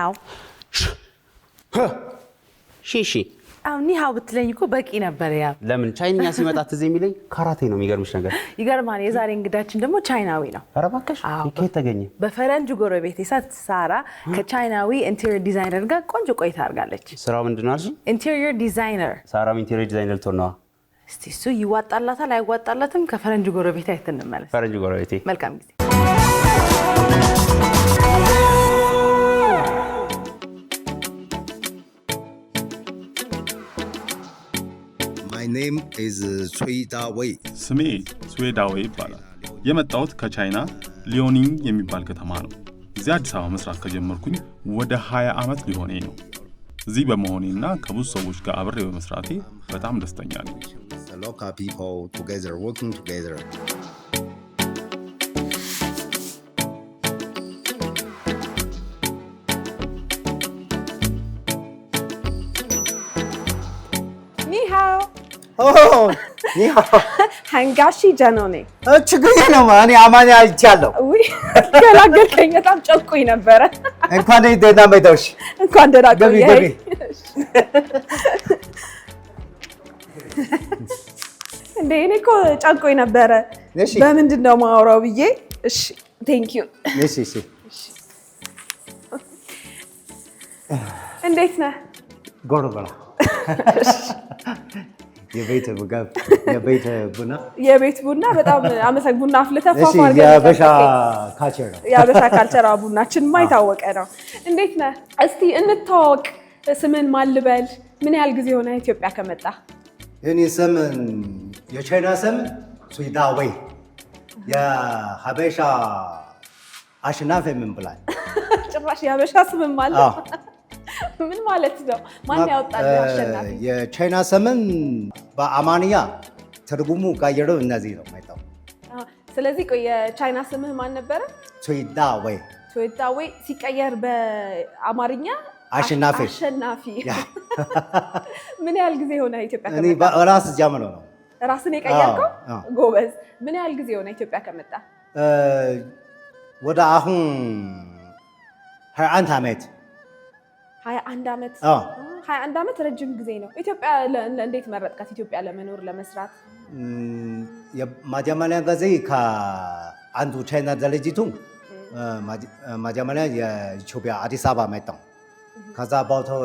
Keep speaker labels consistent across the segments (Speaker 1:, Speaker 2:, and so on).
Speaker 1: hao.
Speaker 2: Shishi.
Speaker 1: Ni hao ብትለኝ እኮ በቂ ነበር ያ
Speaker 2: ለምን ቻይንኛ ሲመጣ ትዝ የሚለኝ ካራቴ ነው የሚገርምሽ ነገር
Speaker 1: ይገርማል የዛሬ እንግዳችን ደግሞ ቻይናዊ ነው
Speaker 2: ኧረ እባክሽ ከየት ተገኘ
Speaker 1: በፈረንጅ ጎረቤት ሳራ ከቻይናዊ ኢንቴሪየር ዲዛይነር ጋር ቆንጆ ቆይታ አድርጋለች
Speaker 2: ስራው ምንድነው አልሽ
Speaker 1: ኢንቴሪየር ዲዛይነር
Speaker 2: ሳራ ኢንቴሪየር ዲዛይነር ትሆነዋ
Speaker 1: እስቲ እሱ ይዋጣላታል አይዋጣላትም ከፈረንጅ ጎረቤት አይተንመለስ
Speaker 2: ፈረንጅ ጎረቤቴ
Speaker 1: መልካም ጊዜ
Speaker 3: My name is Cui Dawei.
Speaker 4: ስሜ ሱዌ ዳዌ ይባላል። የመጣሁት ከቻይና ሊዮኒንግ የሚባል ከተማ ነው። እዚህ አዲስ አበባ መስራት ከጀመርኩኝ ወደ 20 ዓመት ሊሆነኝ ነው። እዚህ በመሆኔና ከብዙ ሰዎች ጋር አብሬ በመስራቴ በጣም ደስተኛ ነኝ።
Speaker 3: The local people together working together.
Speaker 1: Ni hao
Speaker 5: Oh, ni hao.
Speaker 1: Hangashi Janone.
Speaker 5: ችግር ነው ማን አማን አይቻለሁ
Speaker 1: ውይ ገላገልከኝ በጣም ጨቆኝ ነበር
Speaker 5: እንኳን ደህና መጣሽ
Speaker 1: እንኳን ደህና ቆየህ እንዴ እኔ እኮ ጨቆኝ ነበር በምንድን ነው ማውራው ብዬ እሺ ቴንክ ዩ
Speaker 5: እሺ
Speaker 1: እንዴት ነህ
Speaker 5: ጎርጎራ የቤት ቡና በጣም አመሰግ ቡና አፍልተፋፋ አድርገን ያበሻ ካልቸር ነው
Speaker 1: ያበሻ ካልቸር ቡናችን ማይታወቀ ነው እንዴት ነህ እስቲ እንተዋወቅ ስምን ማን ልበል ምን ያህል ጊዜ ሆነ ኢትዮጵያ ከመጣ
Speaker 5: የኔ ስም የቻይና ስም ሱይ ዳዌይ የሀበሻ አሸናፊ ምን ብላል
Speaker 1: ጭራሽ ያበሻ ስም ማለት ምን ማለት ነው ማን ያወጣል አሸናፊ
Speaker 5: የቻይና ስምን በአማርኛ ትርጉሙ ቀይረው እነዚህ ነው ማይታው
Speaker 1: ስለዚህ ቆይ የቻይና ስምህ ማን ነበር
Speaker 5: ሱይ ዳዌይ ሲቀየር በአማርኛ አሸናፊ
Speaker 1: ምን ያህል ጊዜ ሆነ ኢትዮጵያ ከመጣ
Speaker 5: እኔ በራስ ጀምሮ ነው
Speaker 1: ራስን የቀየርከው ጎበዝ ምን ያህል ጊዜ ሆነ ኢትዮጵያ ከመጣ
Speaker 5: ወደ አሁን 21 ዓመት
Speaker 1: 21 ዓመት ረጅም ጊዜ ነው ኢትዮጵያ እንዴት መረጥካት ኢትዮጵያ ለመኖር ለመስራት
Speaker 5: የመጀመሪያ ጊዜ ከአንዱ ቻይና ድርጅቱ መጀመሪያ የኢትዮጵያ አዲስ አበባ መጣሁ ከዛ ቦታው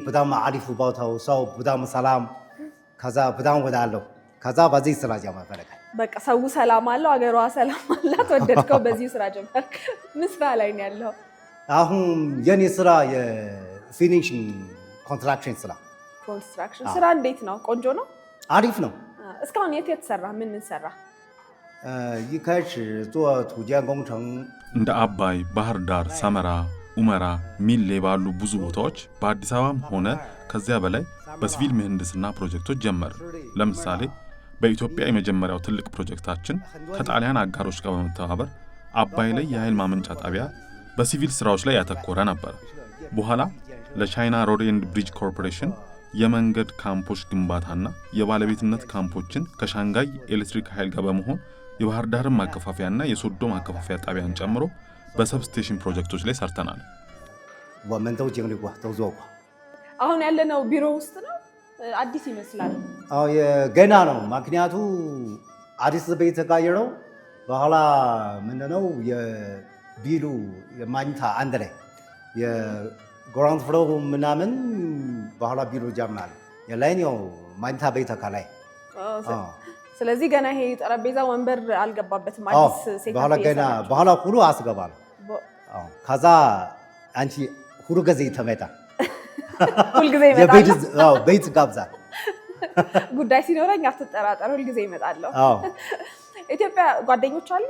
Speaker 5: በጣም አሪፍ ቦታው ሰው በጣም ሰላም ከዛ በጣም ወዳለው ከዛ በዚህ ስራ ጀመርኩ
Speaker 1: በቃ ሰው ሰላም አለው አገሯ ሰላም አላት ወደድከው በዚህ ስራ ጀመርክ ምን ስራ ላይ ነው ያለው
Speaker 5: አሁን የኔ ስራ የፊኒሺንግ ኮንስትራክሽን
Speaker 1: ስራ እንዴት ነው ቆንጆ ነው
Speaker 5: አሪፍ ነው
Speaker 1: እስካሁን የት ተሰራ ምን ሰራ
Speaker 5: ይካሽ 做土建工程
Speaker 4: እንደ አባይ ባህር ዳር ሰመራ ኡመራ ሚሌ ባሉ ብዙ ቦታዎች በአዲስ አበባም ሆነ ከዚያ በላይ በሲቪል ምህንድስና ፕሮጀክቶች ጀመረ ለምሳሌ በኢትዮጵያ የመጀመሪያው ትልቅ ፕሮጀክታችን ከጣሊያን አጋሮች ጋር በመተባበር አባይ ላይ የኃይል ማመንጫ ጣቢያ በሲቪል ስራዎች ላይ ያተኮረ ነበር በኋላ ለቻይና ሮድ ኤንድ ብሪጅ ኮርፖሬሽን የመንገድ ካምፖች ግንባታና የባለቤትነት ካምፖችን ከሻንጋይ ኤሌክትሪክ ኃይል ጋር በመሆን የባህር ዳር ማከፋፈያና የሶዶ ማከፋፈያ ጣቢያን ጨምሮ በሰብስቴሽን ፕሮጀክቶች ላይ ሰርተናል
Speaker 5: ወመን ተው ጀምሪ ጓ ተው ዞ
Speaker 1: አሁን ያለነው ቢሮ ውስጥ ነው አዲስ ይመስላል
Speaker 5: አዎ የገና ነው ምክንያቱ አዲስ ቤት ተቀየረው በኋላ ምንድነው የቢሉ የማኝታ አንድ ላይ የግራውንድ ፍሎር ምናምን በኋላ ቢሉ ጀምራል የላይኛው ማኝታ ቤት ከላይ
Speaker 1: ስለዚህ ገና ይሄ ጠረጴዛ ወንበር አልገባበትም አዲስ ሴት
Speaker 5: በኋላ ገና በኋላ ሁሉ አስገባል ከዛ አንቺ ሁሉ ጊዜ ተመጣ
Speaker 1: ሁሉ ጊዜ ይመጣል
Speaker 5: ቤት ጋብዛ
Speaker 1: ጉዳይ ሲኖረኝ አትጠራጠር ሁሉ ጊዜ ይመጣል ኢትዮጵያ ጓደኞች አሉ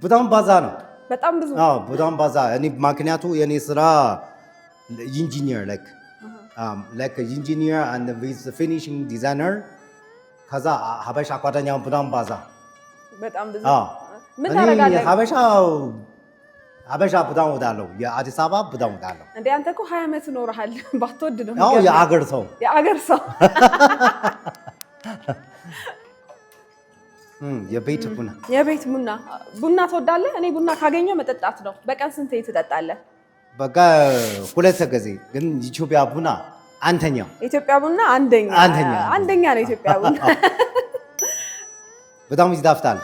Speaker 5: በጣም ባዛ ነው
Speaker 1: በጣም ብዙ
Speaker 5: በጣም ባዛ እኔ ምክንያቱ የኔ ስራ ኢንጂነር like engineer and with finishing designer ከዛ ሀበሻ ጓደኛው በጣም ባዛ
Speaker 1: በጣም ብዙ ምን ታረጋለህ
Speaker 5: ሀበሻ በጣም ወዳለው የአዲስ አበባ በጣም ወዳለው
Speaker 1: እንዴ አንተ እኮ 20 ዓመት ኖርሃል ባትወድ ነው
Speaker 5: ያው የአገር ሰው የቤት ቡና
Speaker 1: ቡና ትወዳለህ እኔ ቡና ካገኘው መጠጣት ነው በቀን ስንት ትጠጣለህ
Speaker 5: በቃ ሁለት ጊዜ ግን ኢትዮጵያ ቡና አንደኛ
Speaker 1: ኢትዮጵያ ቡና አንደኛ ነው ኢትዮጵያ ቡና
Speaker 5: በጣም ይጣፍጣል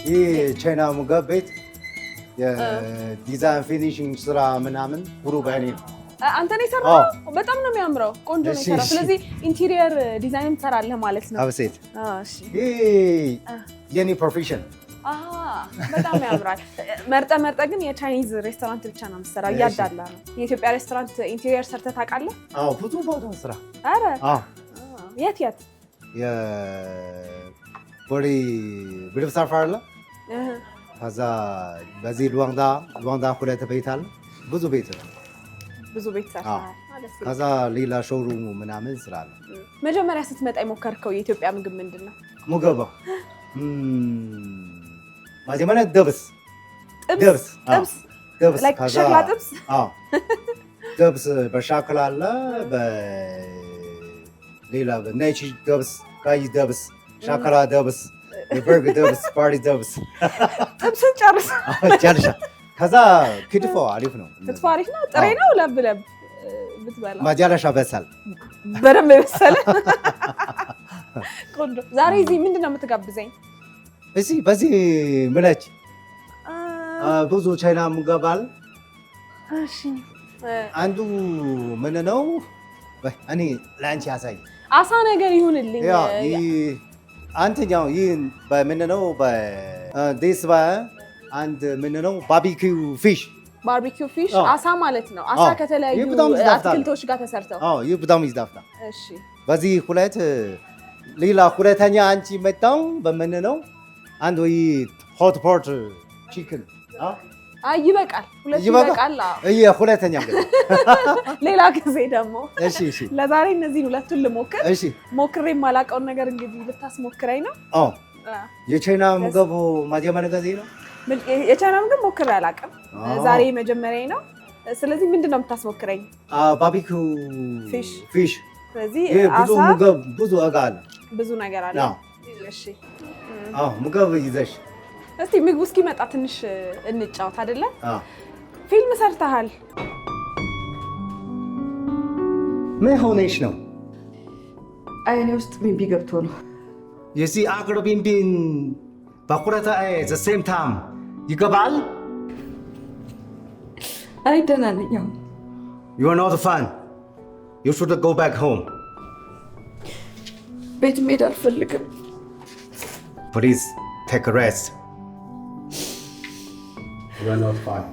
Speaker 5: ይህ ቻይና ምግብ ቤት የዲዛይን ፊኒሽንግ ስራ ምናምን ሁሉ በእኔ ነው።
Speaker 1: አንተ ነው የሰራው? በጣም ነው የሚያምረው፣ ቆንጆ ነው የሰራው። ስለዚህ ኢንቴሪየር ዲዛይን ትሰራለህ ማለት ነው?
Speaker 5: አብሴት።
Speaker 1: እሺ፣
Speaker 5: ይህ የኔ ፕሮፌሽን።
Speaker 1: በጣም ያምራል። መርጠ ግን የቻይኒዝ ሬስቶራንት ብቻ ነው የምትሰራው? እያዳላ ነው። የኢትዮጵያ ሬስቶራንት ኢንቴሪየር ሰርተህ ታውቃለህ?
Speaker 5: አዎ፣ ብዙ ቦታ ስራ።
Speaker 1: ኧረ የት
Speaker 5: ቦሌ ብልብ ሳፋ አለ። ከዛ በዚህ ሉዋንዳ ሁለት ቤት አለ። ብዙ ቤት
Speaker 1: ሰርተሃል።
Speaker 5: ከዛ ሌላ ሾሩሙ ምናምን ስላለ።
Speaker 1: መጀመሪያ ስትመጣ የሞከርከው የኢትዮጵያ ምግብ ምንድን ነው?
Speaker 5: ሙገባ መጀመሪያ ጥብስ
Speaker 1: ሸክላ ጥብስ።
Speaker 5: ጥብስ በሻክላ አለ፣ በሌላ ነጭ ጥብስ፣ ቀይ ጥብስ፣ ሻክላ ጥብስ፣ የበርግ ጥብስ፣ ፓርቲ ጥብስ።
Speaker 1: ጥብስን ጨርሻ።
Speaker 5: ከዛ ክትፎ አሪፍ ነው።
Speaker 1: ክትፎ አሪፍ ነው። ጥሬ ነው ለብ ብትበላ
Speaker 5: መጨረሻ በሳል
Speaker 1: በደንብ የበሰለ ቆንጆ። ዛሬ እዚህ ምንድን ነው የምትጋብዘኝ?
Speaker 5: እዚህ በዚህ ምለች ብዙ ቻይና ምግብ አለ።
Speaker 1: እሺ፣
Speaker 5: አንዱ ምን ነው? እኔ ለአንቺ ያሳይ
Speaker 1: አሳ ነገር ይሁንልኝ።
Speaker 5: አንተኛው ይህን በምን ነው? በዲስ አንድ ምን ነው? ባርቢኪው ፊሽ
Speaker 1: አሳ ማለት ነው። አሳ ከተለያዩ አትክልቶች ጋር ተሰርተው።
Speaker 5: ይህ በጣም ይጣፍጣል።
Speaker 1: እሺ፣
Speaker 5: በዚህ ሁለት ሌላ ሁለተኛ አንቺ መጣው በምን ነው? አንድ ወይ ሆት ፖት ቺክን
Speaker 1: ይበቃል። ይበቃል።
Speaker 5: ሁለተኛ
Speaker 1: ሌላ ጊዜ ደግሞ።
Speaker 5: እሺ፣
Speaker 1: ለዛሬ እነዚህን ሁለቱን ልሞክር።
Speaker 5: እሺ፣
Speaker 1: ሞክሬ የማላውቀውን ነገር እንግዲህ ልታስሞክረኝ ነው።
Speaker 5: የቻይና ምግብ መጀመሪያ ጊዜ ነው።
Speaker 1: የቻይና ምግብ ሞክሬ አላውቅም። ዛሬ መጀመሪያ ነው። ስለዚህ ምንድን ነው የምታስሞክረኝ?
Speaker 5: ባርቢኪው ፊሽ።
Speaker 1: ስለዚህ
Speaker 5: ብዙ ምግብ ብዙ አለ፣
Speaker 1: ብዙ ነገር አለ። እሺ፣
Speaker 5: ምግብ ይዘሽ
Speaker 1: እስቲ ምግቡ እስኪመጣ ትንሽ እንጫወት አይደለ? ፊልም ሰርተሃል።
Speaker 5: ምን ሆነሽ ነው?
Speaker 6: አይኔ ውስጥ ቢንቢ ገብቶ ነው።
Speaker 5: የዚህ አገር ቢንቢን በኩረታ ዘ ሴም ታይም ይገባል።
Speaker 6: አይ ደህና ነኝ።
Speaker 5: You are not fun. You should go back home.
Speaker 6: ቤት መሄድ አልፈልግም።
Speaker 5: Please take a rest. You are not fun.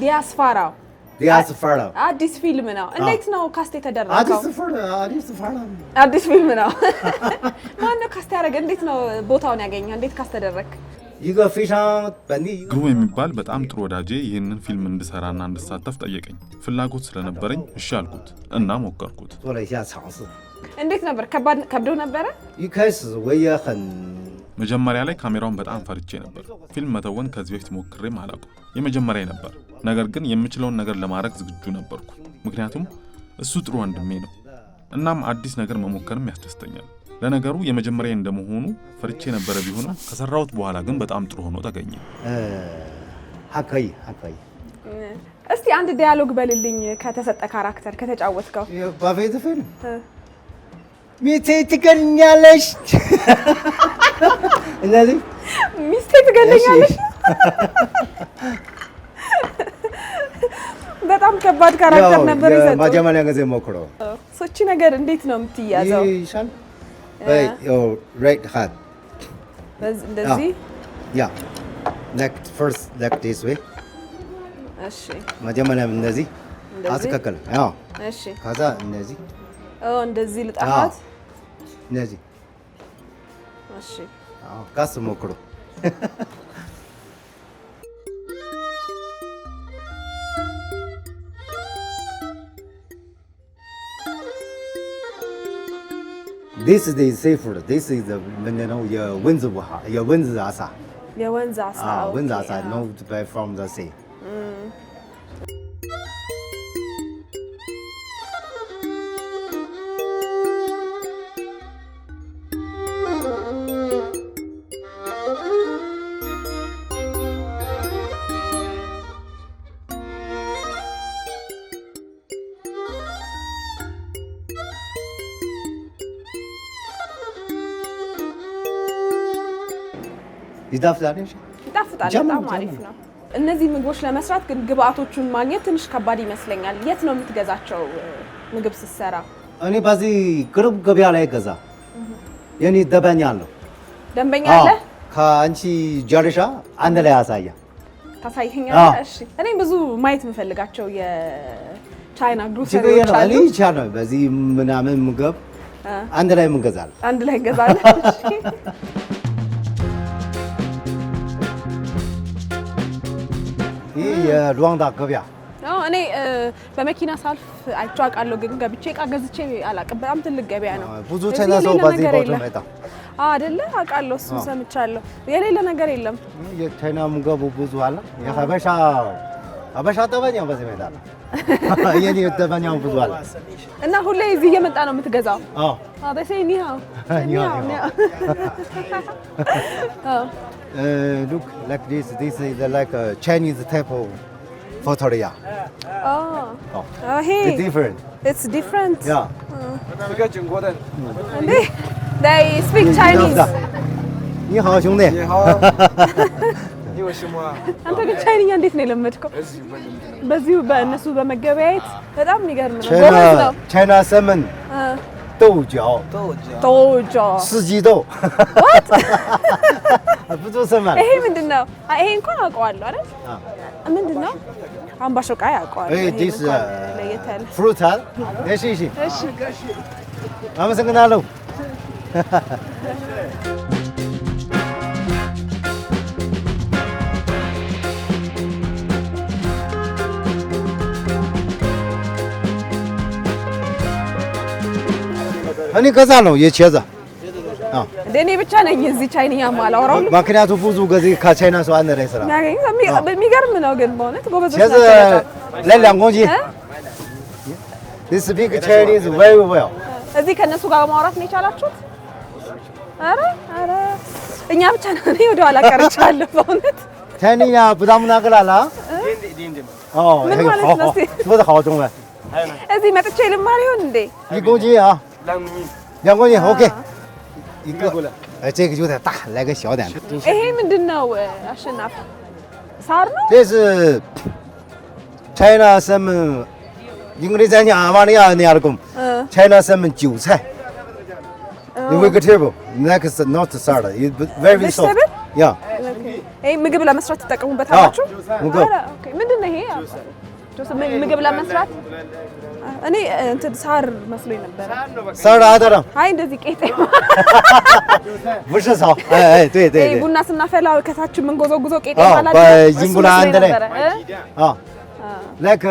Speaker 1: ዲያስፖራው አዲስ ፊልም ነው። እንዴት ነው ካስት የተደረገው? አዲስ ፊልም ነው። ማነው ካስት ያደረገ? እንዴት ነው ቦታውን ያገኘው? እንዴት ካስት ተደረግ?
Speaker 4: ግሩም የሚባል በጣም ጥሩ ወዳጄ ይህንን ፊልም እንድሰራና እንድሳተፍ ጠየቀኝ። ፍላጎት ስለነበረኝ እሺ አልኩት እና ሞከርኩት።
Speaker 1: እንዴት ነበር? ከብዶ ነበረ?
Speaker 4: መጀመሪያ ላይ ካሜራውን በጣም ፈርቼ ነበር። ፊልም መተወን ከዚህ በፊት ሞክሬም አላውቅም። የመጀመሪያ ነበር። ነገር ግን የምችለውን ነገር ለማድረግ ዝግጁ ነበርኩ። ምክንያቱም እሱ ጥሩ ወንድሜ ነው። እናም አዲስ ነገር መሞከርም ያስደስተኛል። ለነገሩ የመጀመሪያ እንደመሆኑ ፈርቼ ነበረ። ቢሆንም ከሰራሁት በኋላ ግን በጣም ጥሩ ሆኖ ተገኘ።
Speaker 1: እስቲ አንድ ዲያሎግ በልልኝ ከተሰጠ ካራክተር ከተጫወትከው።
Speaker 5: ባፌት ፊልም ሚስቴ ትገኛለሽ። እነዚህ
Speaker 1: ሚስቴ ትገኛለሽ። በጣም ከባድ ካራክተር ነበር ይሰጠው።
Speaker 5: መጀመሪያ ጊዜ ሞክረው።
Speaker 1: ሶቺ ነገር እንዴት ነው የምትያዘው?
Speaker 5: ይሻል your right hand.
Speaker 1: እንደዚህ
Speaker 5: yeah, like first like this way.
Speaker 1: እሺ፣
Speaker 5: መጀመሪያ እንደዚህ አስከከለ። አዎ፣
Speaker 1: እሺ።
Speaker 5: ከዛ እንደዚህ
Speaker 1: እንደዚህ ልጣፋት።
Speaker 5: እንደዚህ።
Speaker 1: እሺ፣
Speaker 5: አዎ፣ ጋስ ሞክሮ። This is the seafood. This is the የወንዝ ውሃ የወንዝ አሳ
Speaker 1: የወንዝ አሳ
Speaker 5: ወንዝ አሳ no from the sea. ይጣፍጣል።
Speaker 1: በጣም አሪፍ ነው። እነዚህ ምግቦች ለመስራት ግን ግብአቶቹን ማግኘት ትንሽ ከባድ ይመስለኛል። የት ነው የምትገዛቸው ምግብ ስትሰራ?
Speaker 5: እኔ በዚህ ቅርብ ገበያ ላይ ገዛ። የኔ ደንበኛ አለው።
Speaker 1: ደንበኛ አለ?
Speaker 5: ከአንቺ ጀርሻ አንድ ላይ ያሳያ
Speaker 1: ታሳይኛለህ? እሺ። እኔ ብዙ ማየት የምፈልጋቸው የቻይና ግሮሰሪዎች አሉ።
Speaker 5: እኔ ይቻላል በዚህ ምናምን ምግብ አንድ ላይ እንገዛለን።
Speaker 1: አንድ ላይ እንገዛለን። እሺ።
Speaker 5: ይህ የሉዋንዳ ገበያ
Speaker 1: እኔ በመኪና ሳልፍ አይቼው አውቃለሁ፣ ግን ገብቼ እቃ ገዝቼ አላውቅም። በጣም ትልቅ ገበያ ነው።
Speaker 5: ብዙ ቻይና ሰው በዚህ ቦታ መጣ
Speaker 1: አይደለ? አውቃለሁ፣ እሱን ሰምቻለሁ። የሌለ ነገር የለም።
Speaker 5: የቻይና ምግብ ብዙ አለ። የሀበሻ ደንበኛ በዚህ ይመጣል። የኔ ደንበኛው ብዙ አለ
Speaker 1: እና ሁሌ እዚህ እየመጣ ነው የምትገዛው?
Speaker 5: አዎ።
Speaker 1: they say ni hao.
Speaker 5: Look like this. This is like a Chinese type of fotoria.
Speaker 1: Hey.
Speaker 5: It's different.
Speaker 1: It's different.
Speaker 5: Yeah.
Speaker 1: They speak Chinese.
Speaker 5: 你好，兄弟。
Speaker 7: 你好。你为什么？
Speaker 1: አንተ ግን ቻይንኛ እንዴት ነው የለመድከው? በዚሁ በእነሱ በመገበያየት በጣም የሚገርም ነው።
Speaker 5: ቻይና ሰመን 豆角，四季豆，ብዙ ሰማል።
Speaker 1: ይሄ ምንድነው? ይሄ እንኳን አውቀዋለሁ አይደል? ምንድነው? አምባሻ ቃይ አውቀዋለሁ።
Speaker 5: ይሄ ዲስ ፍሩት አለ። እሺ፣ እሺ፣ አመሰግናለሁ። እኔ ከዛ ነው የቼዛ
Speaker 1: እኔ ብቻ ነኝ እዚህ ቻይንኛ ማላወራው።
Speaker 5: ምክንያቱ ብዙ ጊዜ ከቻይና ሰው አንድ ላይ ስራ
Speaker 1: የሚገርም ነው። ግን በእውነት ጎበዞች
Speaker 5: ናቸው። ለላንጎጂ This speak Chinese very well።
Speaker 1: እዚህ ከነሱ ጋር ማውራት ነው የቻላችሁት? ኧረ እኛ ብቻ ነው። እኔ ወደ ኋላ ቀርቻለሁ በእውነት።
Speaker 5: ቻይንኛ በጣም ናገላላ
Speaker 1: ምን ማለት ነው?
Speaker 5: 说得好中文。
Speaker 1: እዚህ መጥቼ ልማር ይሆን እንዴ?
Speaker 5: 一公斤啊，2公斤 OK。一个，这个有点大，来个小点的。
Speaker 1: ይሄ ምንድነው አሸናፊ? ሳር ነው?
Speaker 5: 这是 China some እንግሊዘኛ አማርኛ እኔ አልኩም። China some 韭菜。vegetable next not salad. Very soft. Yeah.
Speaker 1: ይሄ ምግብ ለመስራት ተጠቀሙበታላችሁ?
Speaker 5: ምግብ
Speaker 1: ኦኬ። ምንድነው ይሄ? ምግብ ለመስራት እኔ እንትን ሳር መስሎኝ ነበር።
Speaker 5: ሳር አይደለም።
Speaker 1: አይ እንደዚህ ቄጤማ
Speaker 5: 不是草。对对对。
Speaker 1: ቡና ስናፈላ ከታች የምንጎዘጉዘው ቄጤማ አለ።
Speaker 5: ይንጉላ አንድ ላይ ላይክ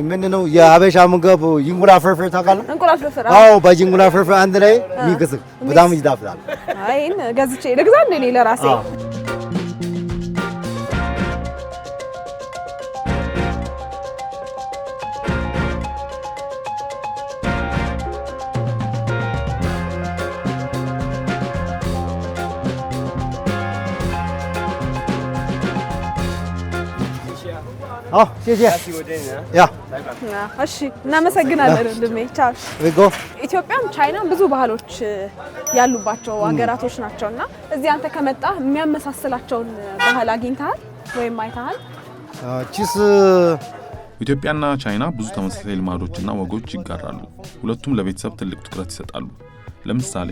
Speaker 5: ምንድነው የሀበሻ ምግብ ይንጉላ ፍርፍር ታውቃለህ?
Speaker 1: እንቁላል ፍርፍር።
Speaker 5: አዎ በይንጉላ ፍርፍር አንድ ላይ ሚክስ በጣም ይጣፍጣል።
Speaker 1: አይ ገዝቼ ልግዛ እንደ እኔ ለራሴ
Speaker 5: 好，谢谢。ያ
Speaker 1: እሺ፣ እናመሰግናለን ወንድሜ። ቻው። ኢትዮጵያም ቻይናም ብዙ ባህሎች ያሉባቸው ሀገራቶች ናቸውና እዚህ አንተ ከመጣ የሚያመሳስላቸውን ባህል አግኝተሃል ወይም አይተሃል?
Speaker 5: ቺስ
Speaker 4: ኢትዮጵያና ቻይና ብዙ ተመሳሳይ ልማዶችና ወጎች ይጋራሉ። ሁለቱም ለቤተሰብ ትልቅ ትኩረት ይሰጣሉ። ለምሳሌ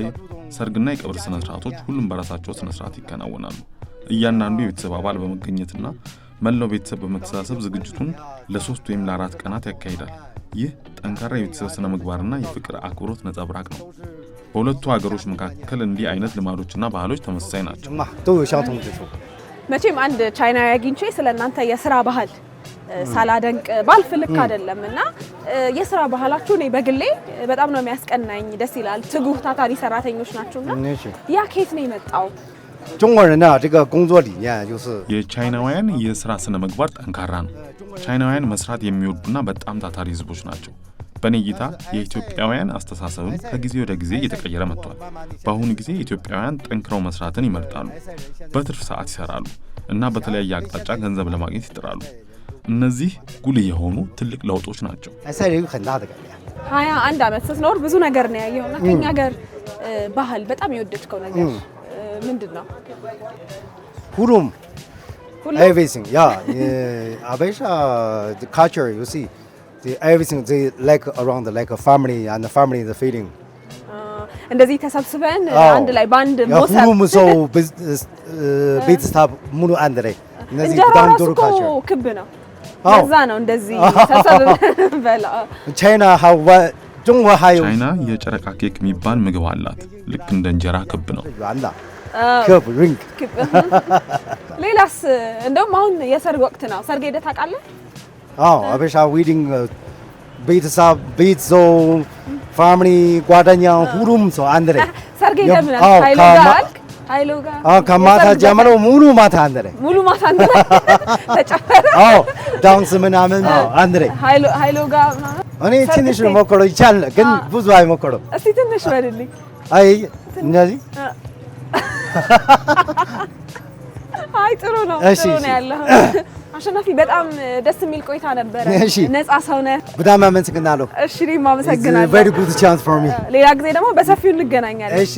Speaker 4: ሰርግና የቀብር ስነ ስርዓቶች ሁሉም በራሳቸው ስነ ስርዓት ይከናወናሉ። እያንዳንዱ የቤተሰብ አባል በመገኘትና መላው ቤተሰብ በመተሳሰብ ዝግጅቱን ለ3 ወይም ለ4 ቀናት ያካሂዳል። ይህ ጠንካራ የቤተሰብ ስነ ምግባርና የፍቅር አክብሮት ነጸብራቅ ነው። በሁለቱ ሀገሮች መካከል እንዲህ አይነት ልማዶችና ባህሎች ተመሳሳይ ናቸው።
Speaker 1: መቼም አንድ ቻይናዊ አግኝቼ ስለእናንተ የስራ ባህል ሳላደንቅ ባልፍልክ አይደለምና የሥራ ባህላችሁ እኔ በግሌ በጣም ነው የሚያስቀናኝ ደስ ይላል ትጉህ ታታሪ ሰራተኞች ናችሁና ያ ከየት ነው የመጣው
Speaker 5: 中国人呢这个工作理念就是
Speaker 4: የቻይናውያን የሥራ ስነ ምግባር ጠንካራ ነው። ቻይናውያን መስራት የሚወዱና በጣም ታታሪ ህዝቦች ናቸው። በእኔ እይታ የኢትዮጵያውያን አስተሳሰብም ከጊዜ ወደ ጊዜ እየተቀየረ መጥቷል። በአሁኑ ጊዜ ኢትዮጵያውያን ጠንክረው መስራትን ይመርጣሉ፣ በትርፍ ሰዓት ይሰራሉ እና በተለያየ አቅጣጫ ገንዘብ ለማግኘት ይጥራሉ። እነዚህ ጉልህ የሆኑ ትልቅ ለውጦች ናቸው።
Speaker 1: 21 ዓመት ስትኖር ብዙ ነገር ነው ያየውና ከኛ ሀገር ባህል በጣም የወደድከው ነገር ምንድነው?
Speaker 5: ሁሉም everything yeah Habesha the culture you see the everything they like around like a family and the family the feeling
Speaker 1: እንደዚህ ተሰብስበን አንድ ላይ ባንድ ሞሰብ
Speaker 5: ሁሉም ሰው ቤተሰብ ሙሉ አንድ ላይ እነዚህ በጣም ጥሩ ካልቸር
Speaker 1: ክብ ነው ለዛ ነው እንደዚህ ተሰብስበን በላ
Speaker 5: ቻይና
Speaker 4: ቻይና የጨረቃ ኬክ የሚባል ምግብ አላት። ልክ እንደ እንጀራ ክብ ነው።
Speaker 5: ክብ ሪንግ
Speaker 1: ሌላስ እንደውም አሁን የሰርግ ወቅት ነው። ሰርግ ሄደህ ታውቃለህ?
Speaker 5: አዎ አበሻ ዌዲንግ ቤተሰብ ፋሚሊ ጓደኛ ሁሉም ሰው አንድ ላይ
Speaker 1: ሰርግ ሄደህ ምን ኃይሎ ጋር
Speaker 5: ከማታ ጀምሮ ሙሉ ማታ አንድ ላይ
Speaker 1: ተጨፈረ።
Speaker 5: አዎ ዳንስ ምናምን አንድ ላይ
Speaker 1: ኃይሎ ጋር
Speaker 5: እኔ ትንሽ ሞክሮ ይቻላል ግን ብዙ አይሞክረው።
Speaker 1: እስቲ ትንሽ በልልኝ።
Speaker 5: አይ እንደዚህ
Speaker 1: አይ ጥሩ ነው ያለው። አሸናፊ በጣም ደስ የሚል ቆይታ ነበረ። ነፃ ሰው ነህ።
Speaker 5: በጣም አመሰግናለሁ።
Speaker 1: እሺ እኔም አመሰግናለሁ።
Speaker 5: Very good chance for me.
Speaker 1: ሌላ ጊዜ ደግሞ በሰፊው እንገናኛለን።
Speaker 5: እሺ